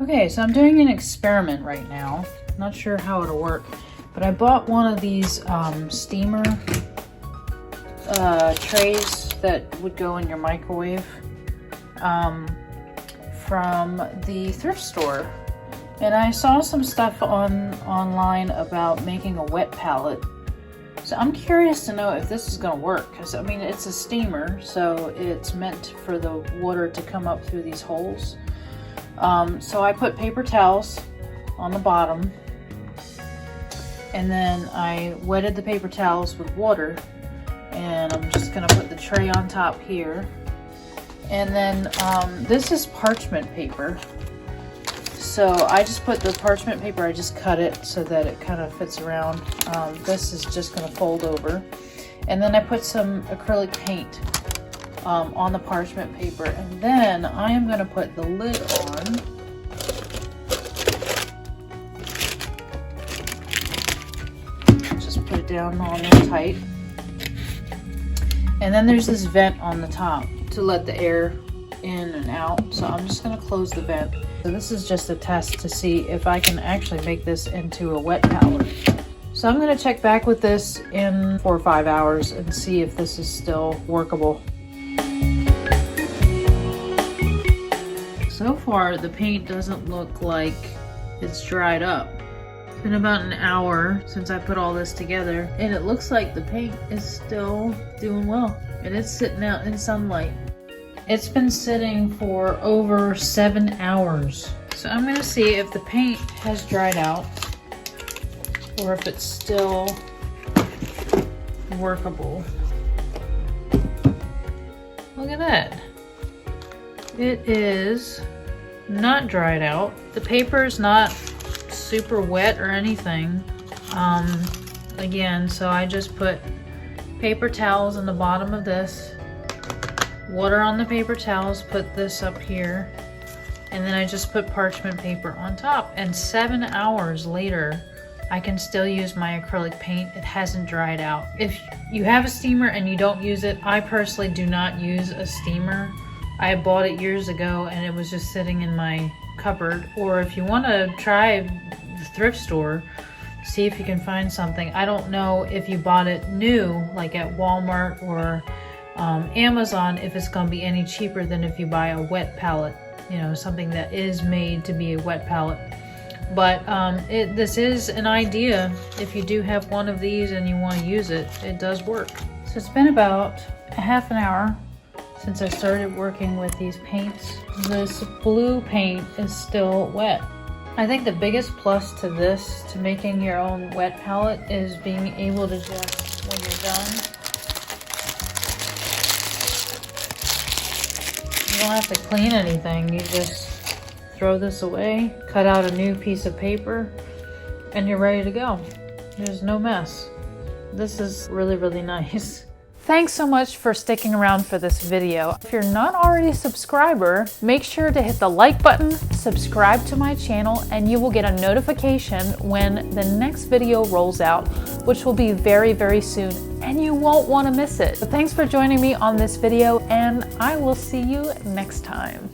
Okay, so I'm doing an experiment right now. Not sure how it'll work, but I bought one of these steamer trays that would go in your microwave from the thrift store. And I saw some stuff online about making a wet palette. So I'm curious to know if this is going to work, because I mean it's a steamer, so it's meant for the water to come up through these holes. So I put paper towels on the bottom, and then I wetted the paper towels with water, and I'm just going to put the tray on top here. And then this is parchment paper. So I just put the parchment paper, I just cut it so that it kind of fits around. This is just going to fold over. And then I put some acrylic paint on the parchment paper. And then I am going to put the lid on. Just put it down on there tight. And then there's this vent on the top to let the air in and out. So I'm just going to close the vent. So this is just a test to see if I can actually make this into a wet palette. So I'm going to check back with this in 4 or 5 hours and see if this is still workable. So far the paint doesn't look like it's dried up. It's been about an hour since I put all this together, and it looks like the paint is still doing well, and it's sitting out in sunlight. It's been sitting for over 7 hours. So I'm gonna see if the paint has dried out or if it's still workable. Look at that. It is not dried out. The paper is not super wet or anything. Again, so I just put paper towels in the bottom of this, water on the paper towels, put this up here, and then I just put parchment paper on top. And 7 hours later, I can still use my acrylic paint. It hasn't dried out. If you have a steamer and you don't use it, I personally do not use a steamer. I bought it years ago and it was just sitting in my cupboard. Or if you want to try the thrift store, see if you can find something. I don't know if you bought it new, like at Walmart or Amazon, if it's going to be any cheaper than if you buy a wet palette, you know, something that is made to be a wet palette. But this is an idea. If you do have one of these and you want to use it, it does work. So it's been about a half an hour since I started working with these paints. This blue paint is still wet. I think the biggest plus to this, to making your own wet palette, is being able to just, when you're done, you don't have to clean anything. You just throw this away, cut out a new piece of paper, and you're ready to go. There's no mess. This is really, really nice. Thanks so much for sticking around for this video. If you're not already a subscriber, make sure to hit the like button, subscribe to my channel, and you will get a notification when the next video rolls out, which will be very, very soon, and you won't want to miss it. So thanks for joining me on this video, and I will see you next time.